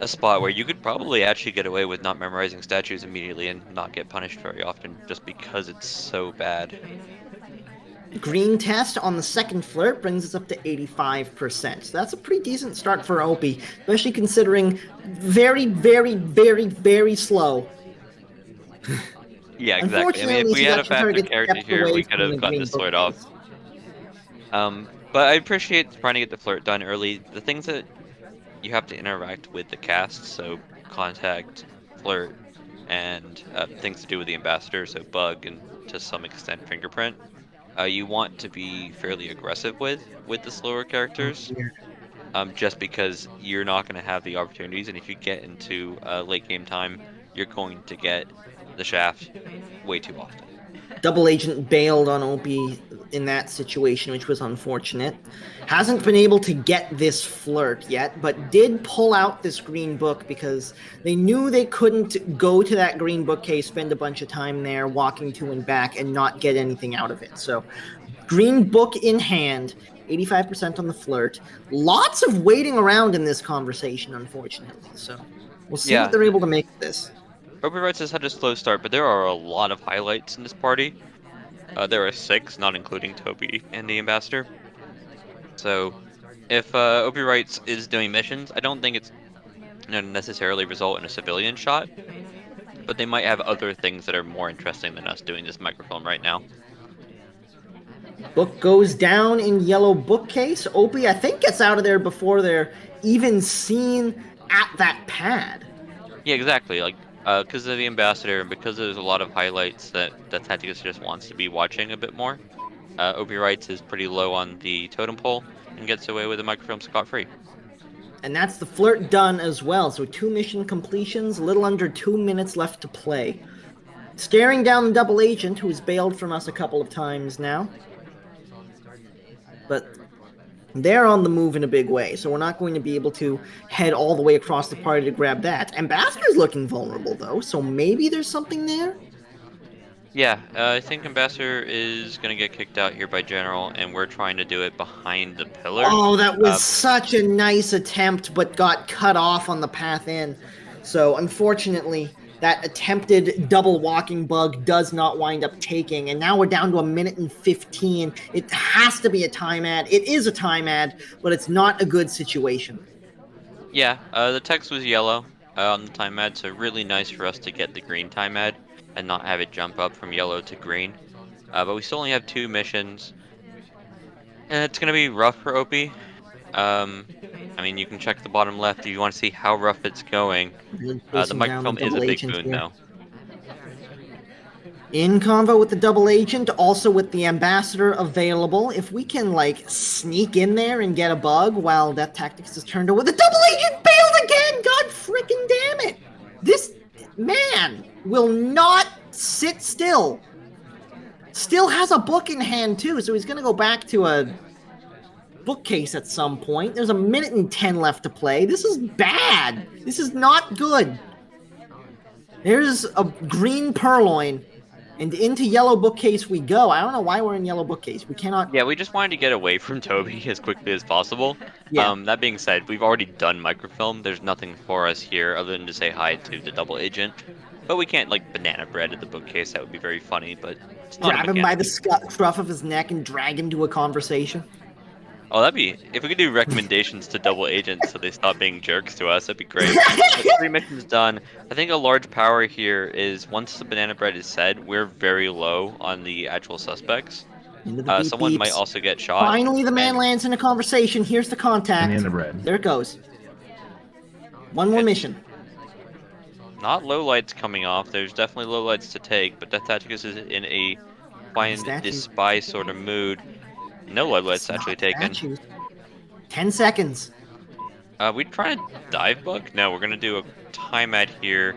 Speaker 2: spot where you could probably actually get away with not memorizing statues immediately and not get punished very often, just because it's so bad.
Speaker 1: Green test on the second flirt brings us up to 85%. So that's a pretty decent start for Opie, especially considering very, very, very, very slow.
Speaker 2: Yeah, exactly. I mean, if
Speaker 1: Unfortunately,
Speaker 2: we
Speaker 1: she's
Speaker 2: had a
Speaker 1: actually
Speaker 2: faster
Speaker 1: target
Speaker 2: character
Speaker 1: steps
Speaker 2: here,
Speaker 1: away
Speaker 2: we could
Speaker 1: from
Speaker 2: have
Speaker 1: the
Speaker 2: gotten
Speaker 1: green
Speaker 2: this flirt off.
Speaker 1: bookcase.
Speaker 2: But I appreciate trying to get the flirt done early. The things that you have to interact with the cast, so contact, flirt, and things to do with the ambassador, so bug and to some extent fingerprint. You want to be fairly aggressive with the slower
Speaker 1: Oh,
Speaker 2: characters,
Speaker 1: dear.
Speaker 2: just because you're not going to have the opportunities, and if you get into late game time, you're going to get the shaft way too often.
Speaker 1: Double Agent bailed on Opie in that situation, which was unfortunate. Hasn't been able to get this flirt yet, but did pull out this green book because they knew they couldn't go to that green bookcase, spend a bunch of time there walking to and back, and not get anything out of it. So, green book in hand, 85% on the flirt. Lots of waiting around in this conversation, unfortunately. So, we'll see what
Speaker 2: Yeah,
Speaker 1: they're able to make of this.
Speaker 2: OpiWrites has had a slow start, but there are a lot of highlights in this party. There are six, not including Toby and the ambassador. So if OpiWrites is doing missions, I don't think it's going to necessarily result in a civilian shot, but they might have other things that are more interesting than us doing this microfilm right now.
Speaker 1: Book goes down in yellow bookcase. Opie, I think, gets out of there before they're even seen at that pad.
Speaker 2: Yeah, exactly. Like, because of the ambassador and because there's a lot of highlights that Tacticus just wants to be watching a bit more. OpiWrites is pretty low on the totem pole and gets away with the microfilm scot-free.
Speaker 1: And that's the flirt done as well. So 2 mission completions, a little under 2 minutes left to play. Staring down the double agent, who's bailed from us a couple of times now. But they're on the move in a big way, so we're not going to be able to head all the way across the party to grab that. Ambassador's looking vulnerable, though, so maybe there's something there?
Speaker 2: Yeah, I think Ambassador is going to get kicked out here by General, and we're trying to do it behind the pillar.
Speaker 1: Oh, that was
Speaker 2: Uh,
Speaker 1: such a nice attempt, but got cut off on the path in. So, unfortunately, that attempted double walking bug does not wind up taking. And now we're down to 1 minute and 15. It has to be a time ad. It is a time ad, but it's not a good situation.
Speaker 2: yeah, the text was yellow on the time ad, so really nice for us to get the green time ad and not have it jump up from yellow to green. But we still only have two missions, and it's going to be rough for Opie. Um, I mean, you can check the bottom left if you want to see how rough it's going.
Speaker 1: Really
Speaker 2: The
Speaker 1: chasing down the
Speaker 2: microfilm is a
Speaker 1: double
Speaker 2: big
Speaker 1: agent
Speaker 2: boon,
Speaker 1: here.
Speaker 2: though.
Speaker 1: In convo with the double agent, also with the ambassador available. If we can like sneak in there and get a bug while DeathTacticus is turned over, the double agent bailed again. God freaking damn it! This man will not sit still. Still has a book in hand too, so he's gonna go back to a bookcase at some point. There's 1 minute and 10 left to play. This is bad. This is not good. There's a green purloin. And into yellow bookcase we go. I don't know why we're in yellow bookcase. We cannot.
Speaker 2: Yeah, we just wanted to get away from Toby as quickly as possible.
Speaker 1: Yeah.
Speaker 2: That being said, we've already done microfilm. There's nothing for us here other than to say hi to the double agent. But we can't like banana bread at the bookcase. That would be very funny, but it's not a
Speaker 1: Grab him by
Speaker 2: mechanic.
Speaker 1: the scruff of his neck and drag him to a conversation.
Speaker 2: Oh, that'd be if we could do recommendations to double agents so they stop being jerks to us. That'd be great. But three missions done. I think a large power here is once the banana bread is said, we're very low on the actual suspects.
Speaker 1: Into the beep
Speaker 2: Someone might
Speaker 1: beeps.
Speaker 2: also get shot.
Speaker 1: Finally, the man
Speaker 2: And
Speaker 1: lands in a conversation. Here's the contact.
Speaker 3: Banana bread.
Speaker 1: There it goes. One more
Speaker 2: It's
Speaker 1: mission.
Speaker 2: not lowlights coming off. There's definitely lowlights to take, but DeathTacticus is in a find this
Speaker 1: Statues.
Speaker 2: spy sort of mood. No lowlights actually taken.
Speaker 1: Statues. 10 seconds.
Speaker 2: We try to dive bug? No, we're gonna do a time ad here.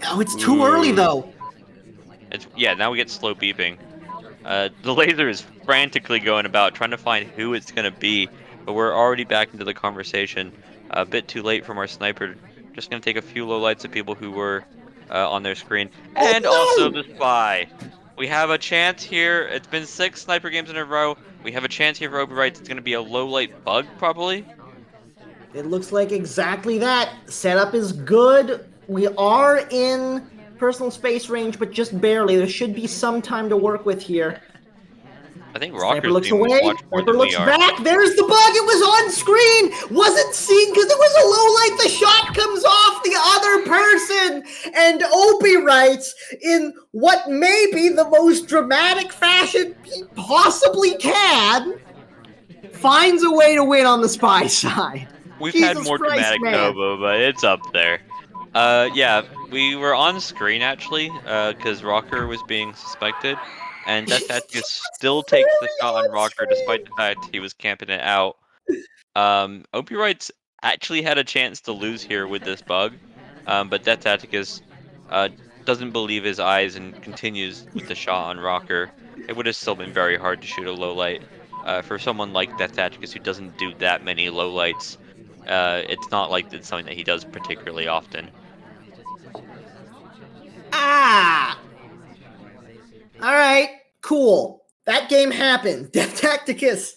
Speaker 1: Oh, it's too early
Speaker 2: Ooh.
Speaker 1: though.
Speaker 2: Yeah, now we get slow beeping. The laser is frantically going about trying to find who it's going to be, but we're already back into the conversation. A bit too late from our sniper. Just going to take a few lowlights of people who were on their screen, and also
Speaker 1: Oh
Speaker 2: the spy. We have a chance here. It's been 6 sniper games in a row. We have a chance here for OpiWrites. It's going to be a low light bug, probably.
Speaker 1: no! It looks like exactly that. Setup is good. We are in personal space range, but just barely. There should be some time to work with here.
Speaker 2: I think
Speaker 1: Sniper
Speaker 2: Rocker's
Speaker 1: looks
Speaker 2: being
Speaker 1: away.
Speaker 2: watched more
Speaker 1: Sniper
Speaker 2: than we
Speaker 1: looks
Speaker 2: are.
Speaker 1: back. There's the bug. It was on screen. Wasn't seen because it was a low light. The shot comes off the other person. And Opie writes in what may be the most dramatic fashion he possibly can, finds a way to win on the spy side.
Speaker 2: We've had
Speaker 1: Jesus
Speaker 2: more
Speaker 1: Christ,
Speaker 2: dramatic
Speaker 1: man.
Speaker 2: Novo, but it's up there. Yeah, we were on screen actually, because Rocker was being suspected, and DeathTacticus still
Speaker 1: It's
Speaker 2: takes the
Speaker 1: literally
Speaker 2: shot on
Speaker 1: on
Speaker 2: Rocker despite
Speaker 1: screen.
Speaker 2: the fact he was camping it out. Opioids actually had a chance to lose here with this bug, but DeathTacticus uh, doesn't believe his eyes and continues with the shot on Rocker. It would have still been very hard to shoot a low light. For someone like DeathTacticus who doesn't do that many low lights, it's not like it's something that he does particularly often.
Speaker 1: Ah. All right. Cool. That game happened. Death Tacticus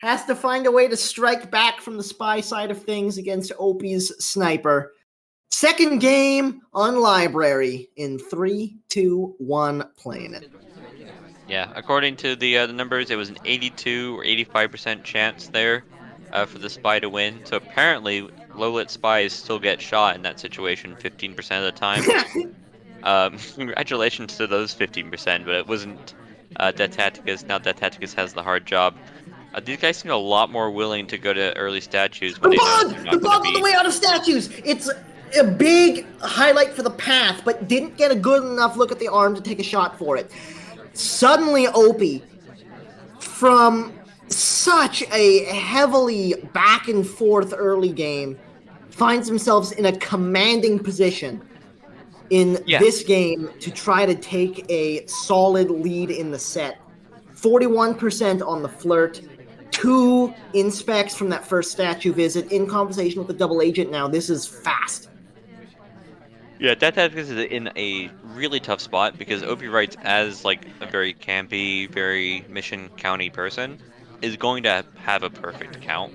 Speaker 1: has to find a way to strike back from the spy side of things against Opie's sniper. Second game on library in 3, 2, 1, playing it.
Speaker 2: Yeah, according to the numbers, it was an 82 or 85% chance there for the spy to win. So apparently, low-lit spies still get shot in that situation 15% of the time. Congratulations to those 15%, but it wasn't DeathTacticus. Now DeathTacticus has the hard job. These guys seem a lot more willing to go to early statues when
Speaker 1: The
Speaker 2: they know that they're
Speaker 1: bug! The
Speaker 2: not going to
Speaker 1: bug on the
Speaker 2: be.
Speaker 1: way out of statues! It's a big highlight for the path, but didn't get a good enough look at the arm to take a shot for it. Suddenly, Opie, from such a heavily back and forth early game, finds themselves in a commanding position in
Speaker 2: Yeah,
Speaker 1: this game to try to take a solid lead in the set. 41% on the flirt, 2 inspects from that first statue visit, in conversation with the double agent now. This is fast.
Speaker 2: yeah, DeathTacticus is in a really tough spot because Opie writes as like a very campy, very mission county person is going to have a perfect count.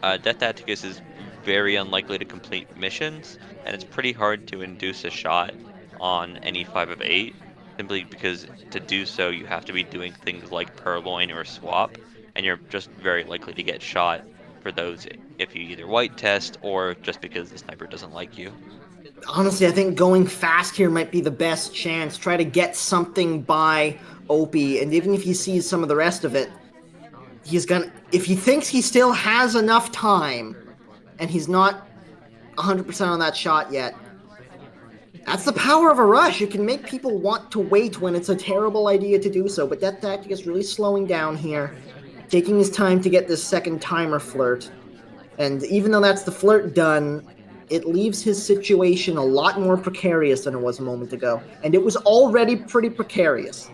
Speaker 2: DeathTacticus is very unlikely to complete missions, and it's pretty hard to induce a shot on any 5 of 8, simply because to do so you have to be doing things like purloin or swap, and you're just very likely to get shot for those if you either white test or just because the sniper doesn't like you.
Speaker 1: Honestly, I think going fast here might be the best chance. Try to get something by Opie, and even if he sees some of the rest of it, he's gonna. If he thinks he still has enough time, and he's not 100% on that shot yet, that's the power of a rush. It can make people want to wait when it's a terrible idea to do so. But Death Tactic is really slowing down here, taking his time to get this second timer flirt. And even though that's the flirt done, it leaves his situation a lot more precarious than it was a moment ago. And it was already pretty precarious.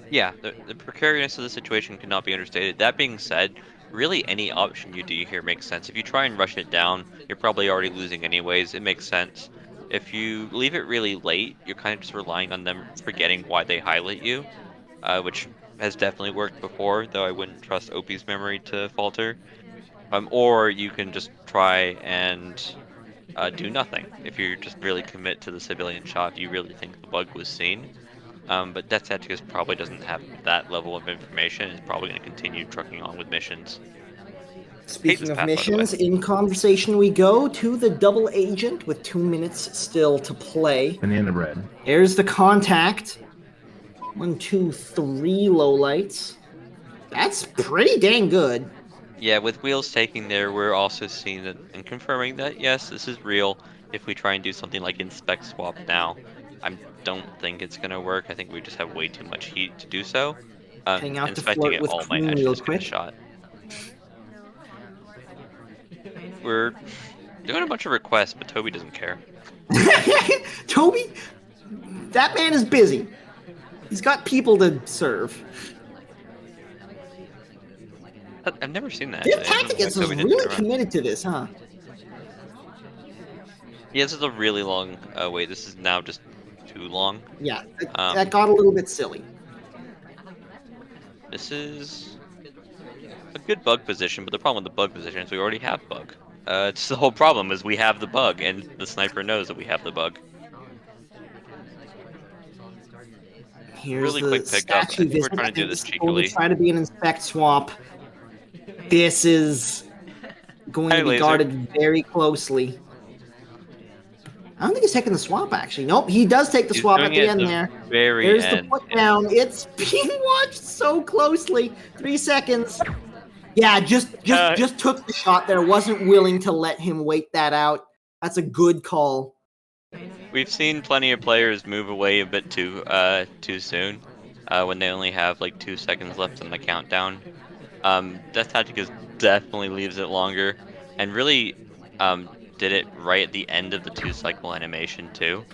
Speaker 2: Yeah, the precariousness of the situation cannot be understated. That being said, really any option you do here makes sense. If you try and rush it down, you're probably already losing anyways. It makes sense. If you leave it really late, you're kind of just relying on them forgetting why they highlight you, which has definitely worked before, though I wouldn't trust Opie's memory to falter. Or you can just try and do nothing if you just really commit to the civilian shot, if you really think the bug was seen. But DeathTacticus probably doesn't have that level of information. Is probably going to continue trucking on with missions. Hate this
Speaker 1: Speaking of
Speaker 2: path, by the way.
Speaker 1: missions, in conversation we go to the double agent with 2 minutes still to play.
Speaker 3: Banana bread.
Speaker 1: There's the contact. 1, 2, 3 lowlights. That's pretty dang good.
Speaker 2: Yeah, with wheels taking there, we're also seeing that and confirming that yes, this is real. If we try and do something like inspect swap now, I don't think it's going to work. I think we just have way too much heat to do so.
Speaker 1: Heading out to
Speaker 2: Inspecting
Speaker 1: flirt
Speaker 2: it
Speaker 1: with
Speaker 2: all might
Speaker 1: Queen
Speaker 2: actually
Speaker 1: real
Speaker 2: just get a
Speaker 1: quick.
Speaker 2: shot. We're doing a bunch of requests, but Toby doesn't care.
Speaker 1: Toby, that man is busy. He's got people to serve.
Speaker 2: I've never seen that, actually. I don't know why
Speaker 1: DeathTacticus is
Speaker 2: Kobe didn't turn
Speaker 1: really
Speaker 2: around.
Speaker 1: committed to this, huh?
Speaker 2: Yeah, this is a really long wait. This is now just too long.
Speaker 1: Yeah, that
Speaker 2: Um,
Speaker 1: got a little bit silly.
Speaker 2: this is a good bug position, but the problem with the bug position is we already have bug. It's the whole problem is we have the bug, and the sniper knows that we have the bug.
Speaker 1: Here's
Speaker 2: Really
Speaker 1: the
Speaker 2: quick pickup. I
Speaker 1: statue
Speaker 2: think we're
Speaker 1: visit. I
Speaker 2: trying to do
Speaker 1: think
Speaker 2: this
Speaker 1: this is going to
Speaker 2: cheekily.
Speaker 1: try to be an inspect swap. This is going
Speaker 2: Hi,
Speaker 1: to be
Speaker 2: laser.
Speaker 1: guarded very closely. I don't think he's taking the swap, actually. Nope, he does take the
Speaker 2: He's
Speaker 1: swap
Speaker 2: doing
Speaker 1: at
Speaker 2: it
Speaker 1: the
Speaker 2: at
Speaker 1: end
Speaker 2: the
Speaker 1: there.
Speaker 2: very
Speaker 1: There's the
Speaker 2: end.
Speaker 1: put down. It's being watched so closely. 3 seconds. Yeah, just took the shot there. Wasn't willing to let him wait that out. That's a good call.
Speaker 2: We've seen plenty of players move away a bit too soon, when they only have like 2 seconds left on the countdown. DeathTacticus definitely leaves it longer, and really did it right at the end of the 2 cycle animation too.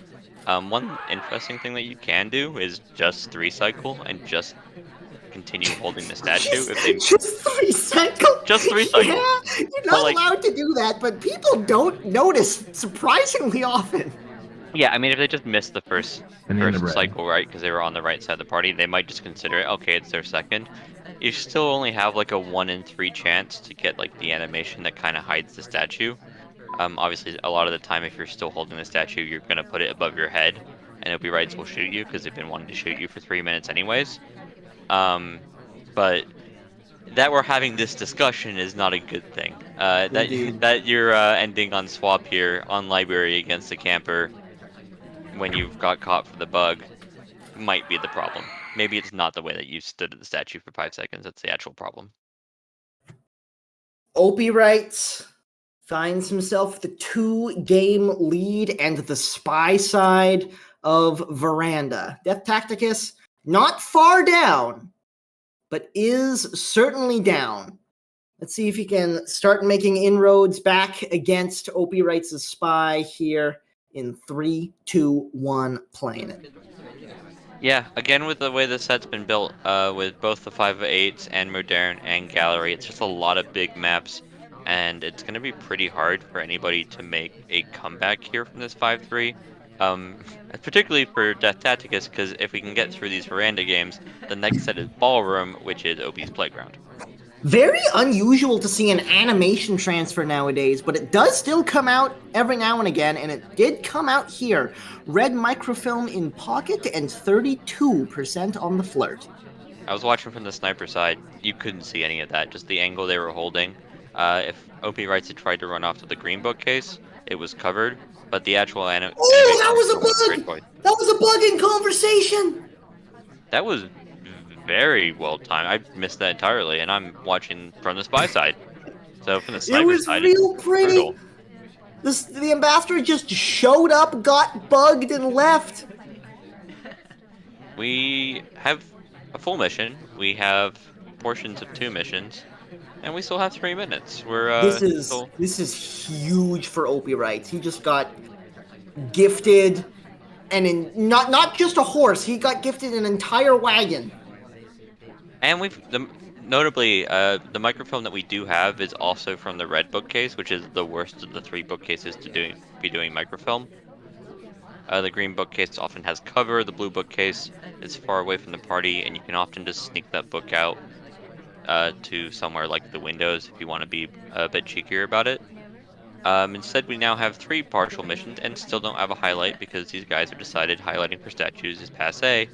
Speaker 2: One interesting thing that you can do is just 3 cycle and just continue holding the statue if they
Speaker 1: Just 3 seconds.
Speaker 2: just three
Speaker 1: Yeah,
Speaker 2: cycle.
Speaker 1: you're
Speaker 2: But
Speaker 1: not
Speaker 2: like,
Speaker 1: allowed to do that, but people don't notice surprisingly often.
Speaker 2: yeah, I mean, if they just missed the first
Speaker 3: Banana bread.
Speaker 2: cycle, right, because they were on the right side of the party, they might just consider it, okay, it's their second. You still only have like a 1 in 3 chance to get like the animation that kind of hides the statue. Obviously, a lot of the time, if you're still holding the statue, you're gonna put it above your head, and OpiWrites will shoot you because they've been wanting to shoot you for 3 minutes anyways. Um, but that we're having this discussion is not a good thing. That
Speaker 1: Indeed.
Speaker 2: that you're ending on swap here on library against the camper when you've got caught for the bug might be the problem. Maybe it's not the way that you stood at the statue for 5 seconds. That's the actual problem.
Speaker 1: OpiWrites finds himself the 2-game lead and the spy side of Veranda. DeathTacticus not far down, but is certainly down. Let's see if he can start making inroads back against OpiWrites' spy here in 3, 2, 1, playing it.
Speaker 2: Yeah, again with the way the set's been built, with both the 5/8s and Modern and Gallery, it's just a lot of big maps, and it's going to be pretty hard for anybody to make a comeback here from this 5-3. Particularly for Death Tacticus, because if we can get through these Veranda games, the next set is Ballroom, which is OP's Playground.
Speaker 1: Very unusual to see an animation transfer nowadays, but it does still come out every now and again, and it did come out here. Red microfilm in pocket and 32% on the flirt.
Speaker 2: I was watching from the sniper side. You couldn't see any of that, just the angle they were holding. If OpiWrites had tried to run off to the green bookcase, it was covered, but the actual animation
Speaker 1: That
Speaker 2: was
Speaker 1: was
Speaker 2: still a great
Speaker 1: a bug!
Speaker 2: choice.
Speaker 1: That was a bug in conversation!
Speaker 2: That was very well timed. I missed that entirely, and I'm watching from the spy side. So from the
Speaker 1: It
Speaker 2: sniper
Speaker 1: was
Speaker 2: side,
Speaker 1: real
Speaker 2: it's
Speaker 1: pretty.
Speaker 2: brutal.
Speaker 1: The ambassador just showed up, got bugged, and left.
Speaker 2: We have a full mission. We have portions of 2 missions, and we still have 3 minutes. We're
Speaker 1: This is huge for OpiWrites. He just got gifted, and not just a horse. He got gifted an entire wagon.
Speaker 2: and notably the microfilm that we do have is also from the red bookcase, which is the worst of the 3 bookcases to be doing microfilm. The green bookcase often has cover. The blue bookcase is far away from the party, and you can often just sneak that book out to somewhere like the windows if you want to be a bit cheekier about it. Instead, we now have 3 partial missions and still don't have a highlight because these guys have decided highlighting for statues is passe,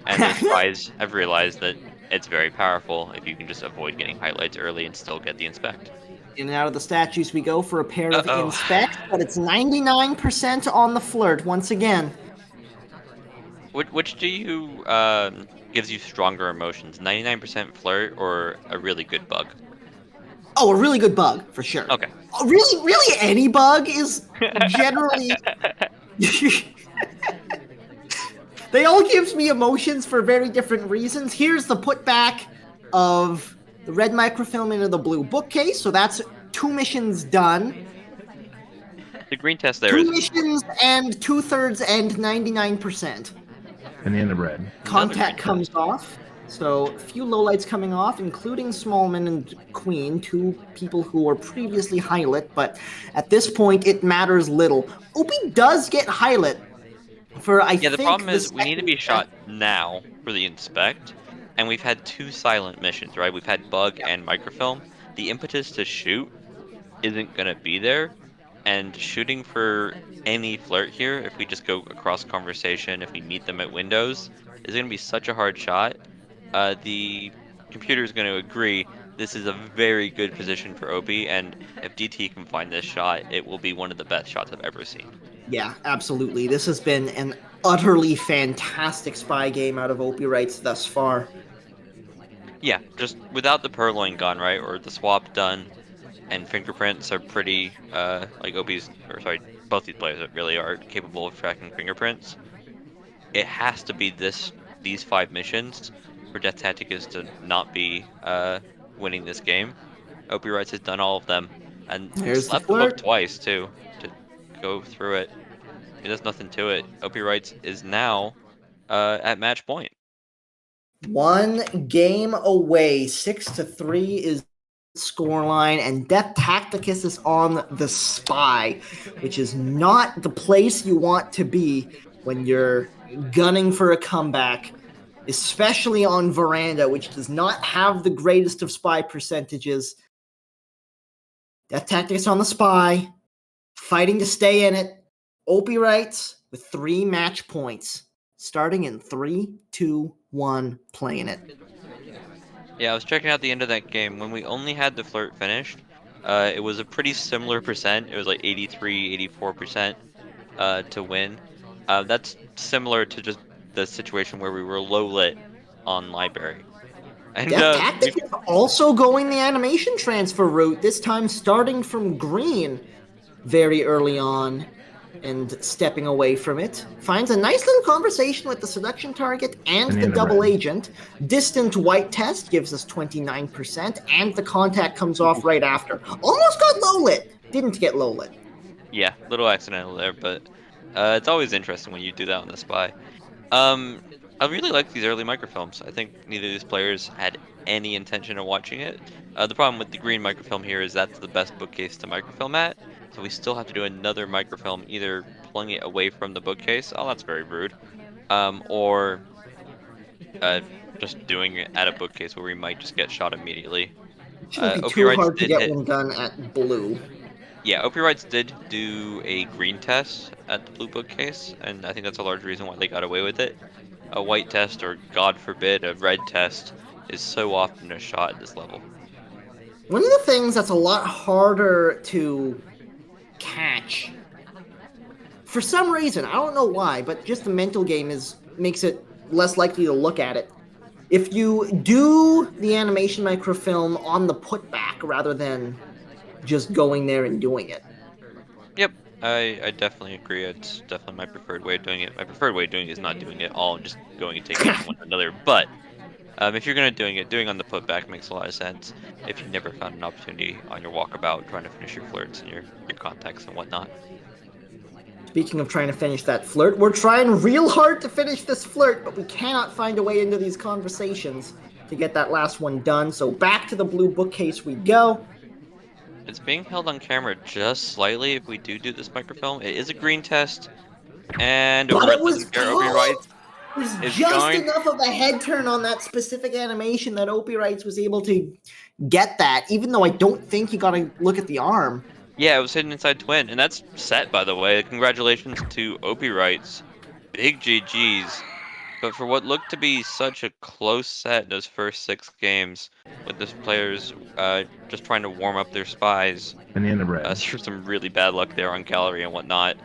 Speaker 2: and those spies have realized that it's very powerful if you can just avoid getting highlights early and still get the inspect.
Speaker 1: In and out of the statues we go for a pair of
Speaker 2: Uh-oh.
Speaker 1: inspect, but it's 99% on the flirt once again.
Speaker 2: Which do you gives you stronger emotions, 99% flirt or a really good bug?
Speaker 1: Oh, a really good bug, for sure.
Speaker 2: Okay.
Speaker 1: Really any bug is generally... They all gives me emotions for very different reasons. Here's the putback of the red microfilm into the blue bookcase, so that's 2 missions done.
Speaker 2: The green test there
Speaker 1: 2
Speaker 2: is
Speaker 1: missions and 2/3 and 99%.
Speaker 3: Banana bread.
Speaker 1: Contact
Speaker 2: green
Speaker 1: comes off. So a few lowlights coming off, including Smallman and Queen, two people who were previously highlit, but at this point it matters little. Opie does get highlit for I
Speaker 2: Yeah, the
Speaker 1: think
Speaker 2: problem
Speaker 1: the
Speaker 2: is we need to
Speaker 1: second
Speaker 2: be shot now for the inspect, and we've had 2 silent missions, right? We've had bug and microfilm. The impetus to shoot isn't gonna be there, and shooting for any flirt here, if we just go across conversation, if we meet them at windows, is gonna be such a hard shot. The computer is gonna agree this is a very good position for Opie, and if DT can find this shot, it will be one of the best shots I've ever seen.
Speaker 1: Yeah, absolutely. This has been an utterly fantastic spy game out of OpiWrites thus far.
Speaker 2: Yeah, just without the purloin gun, right, or the swap done, and fingerprints are pretty, like Opie's, or sorry, both these players really are capable of tracking fingerprints. It has to be these 5 missions for DeathTacticus to not be, winning this game. OpiWrites has done all of them, and
Speaker 1: There's the
Speaker 2: slapped the book
Speaker 1: flirt.
Speaker 2: twice too, to go through it. There's nothing to it. OpiWrites is now, at match point.
Speaker 1: One game away. 6-3 is scoreline, and DeathTacticus is on the spy, which is not the place you want to be when you're gunning for a comeback, especially on Veranda, which does not have the greatest of spy percentages. DeathTacticus on the spy, fighting to stay in it. OpiWrites with 3 match points, starting in 3-2-1, playing it.
Speaker 2: Yeah, I was checking out the end of that game. When we only had the flirt finished, it was a pretty similar percent. It was like 83, 84% to win. That's similar to just the situation where we were low lit on library. And
Speaker 1: Death
Speaker 2: we've
Speaker 1: Tactic is also going the animation transfer route, this time starting from green very early on and stepping away from it. Finds a nice little conversation with the seduction target and the
Speaker 3: Banana
Speaker 1: double
Speaker 3: bread.
Speaker 1: agent. Distant white test gives us 29%, and the contact comes off right after. Almost got low lit. Didn't get low lit.
Speaker 2: yeah, little accidental there, but it's always interesting when you do that on the spy. Um, I really like these early microfilms. I think neither of these players had any intention of watching it. The problem with the green microfilm here is that's the best bookcase to microfilm at, so we still have to do another microfilm, either pulling it away from the bookcase. Oh, that's very rude. Or uh, just doing it at a bookcase where we might just get shot immediately.
Speaker 1: Shouldn't be
Speaker 2: OP
Speaker 1: too
Speaker 2: Rights
Speaker 1: hard to
Speaker 2: did
Speaker 1: get
Speaker 2: hit.
Speaker 1: one done at blue.
Speaker 2: Yeah, OP Rights did do a green test at the blue bookcase, and I think that's a large reason why they got away with it. A white test, or God forbid, a red test, is so often a shot at this level.
Speaker 1: One of the things that's a lot harder to catch, for some reason, I don't know why, but just the mental game is makes it less likely to look at it. If you do the animation microfilm on the putback rather than just going there and doing it.
Speaker 2: Yep, I definitely agree. It's definitely my preferred way of doing it. My preferred way of doing it is not doing it all and just going and taking it from one another. But if you're gonna doing on the putback makes a lot of sense. If you never found an opportunity on your walkabout trying to finish your flirts and your contacts and whatnot.
Speaker 1: Speaking of trying to finish that flirt, we're trying real hard to finish this flirt, but we cannot find a way into these conversations to get that last one done. So back to the blue bookcase we go.
Speaker 2: It's being held on camera just slightly if we do this microfilm. It is a green test, and
Speaker 1: But it
Speaker 2: OpiWrites
Speaker 1: was
Speaker 2: doesn't care. OpiWrites
Speaker 1: there's
Speaker 2: is
Speaker 1: just
Speaker 2: going.
Speaker 1: enough of a head turn on that specific animation that OpiWrites was able to get that, even though I don't think you got to look at the arm.
Speaker 2: Yeah, it was hidden inside Twin, and that's set, by the way. Congratulations to OpiWrites. Big GG's. But for what looked to be such a close set, those first 6 games, with the players just trying to warm up their spies,
Speaker 3: Banana bread.
Speaker 2: through some really bad luck there on gallery and whatnot.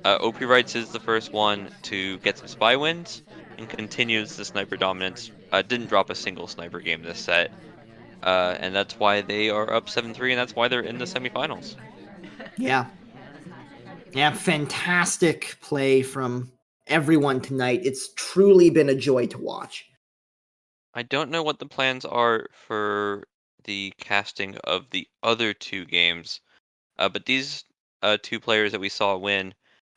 Speaker 2: OpiWrites is the first one to get some spy wins and continues the sniper dominance. Didn't drop a single sniper game this set, and that's why they are up 7-3, and that's why they're in the semifinals.
Speaker 1: Yeah. Yeah, fantastic play from everyone tonight. It's truly been a joy to watch.
Speaker 2: I don't know what the plans are for the casting of the other 2 games, but these 2 players that we saw win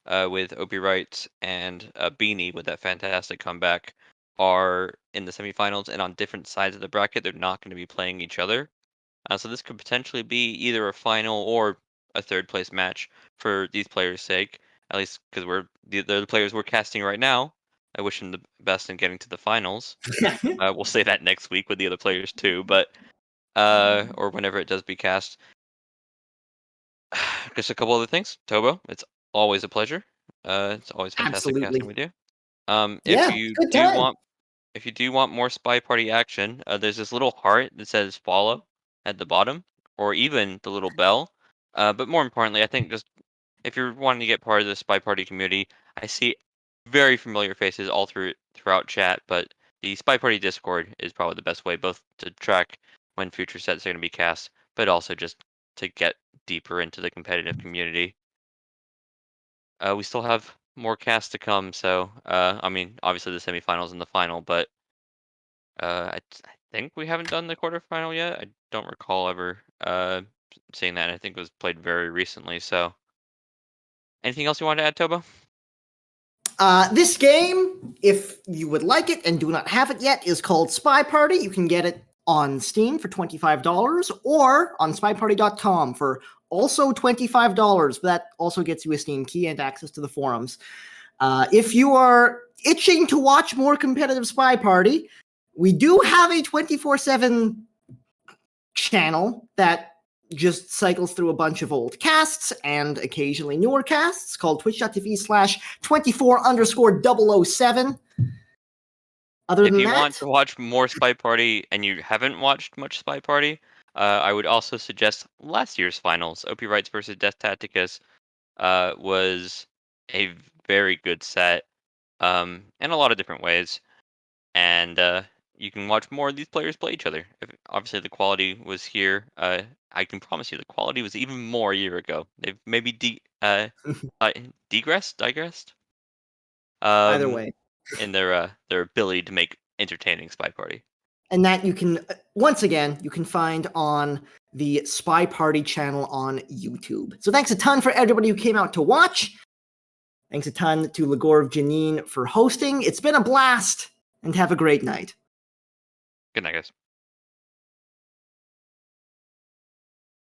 Speaker 2: with OpiWrites and Beanie with that fantastic comeback are in the semifinals and on different sides of the bracket. They're not going to be playing each other. So this could potentially be either a final or a third place match for these players' sake. At least because they're the players we're casting right now. I wish them the best in getting to the finals. We'll say that next week with the other players too, but or whenever it does be cast. Just a couple other things. Tobo, it's always a pleasure. It's always fantastic casting
Speaker 1: Absolutely.
Speaker 2: we do.
Speaker 1: Yeah, good time.
Speaker 2: If you do want more Spy Party action, there's this little heart that says follow at the bottom, or even the little bell. But more importantly, I think just if you're wanting to get part of the Spy Party community, I see very familiar faces all throughout chat, but the Spy Party Discord is probably the best way, both to track when future sets are going to be cast, but also just to get deeper into the competitive community. We still have more casts to come, so I mean, obviously the semifinals and the final, but I think we haven't done the quarterfinal yet. I don't recall ever seeing that. I think it was played very recently. So, anything else you want to add, Tobo?
Speaker 1: This game, if you would like it and do not have it yet, is called Spy Party. You can get it on Steam for $25 or on spyparty.com for also $25. But that also gets you a Steam key and access to the forums. If you are itching to watch more competitive Spy Party, we do have a 24/7 channel that just cycles through a bunch of old casts and occasionally newer casts called twitch.tv/24_007. Other
Speaker 2: If
Speaker 1: than
Speaker 2: you want
Speaker 1: that,
Speaker 2: to watch more Spy Party and you haven't watched much Spy Party, I would also suggest last year's finals. OpiWrites versus DeathTacticus was a very good set in a lot of different ways. And you can watch more of these players play each other. Obviously, the quality was here. I can promise you, the quality was even more a year ago. They've maybe digressed
Speaker 1: either
Speaker 2: um,
Speaker 1: way.
Speaker 2: in their ability to make entertaining Spy Party.
Speaker 1: And that you can, once again, you can find on the Spy Party channel on YouTube. So thanks a ton for everybody who came out to watch. Thanks a ton to Legorv Janine for hosting. It's been a blast, and have a great night.
Speaker 2: Good night, guys.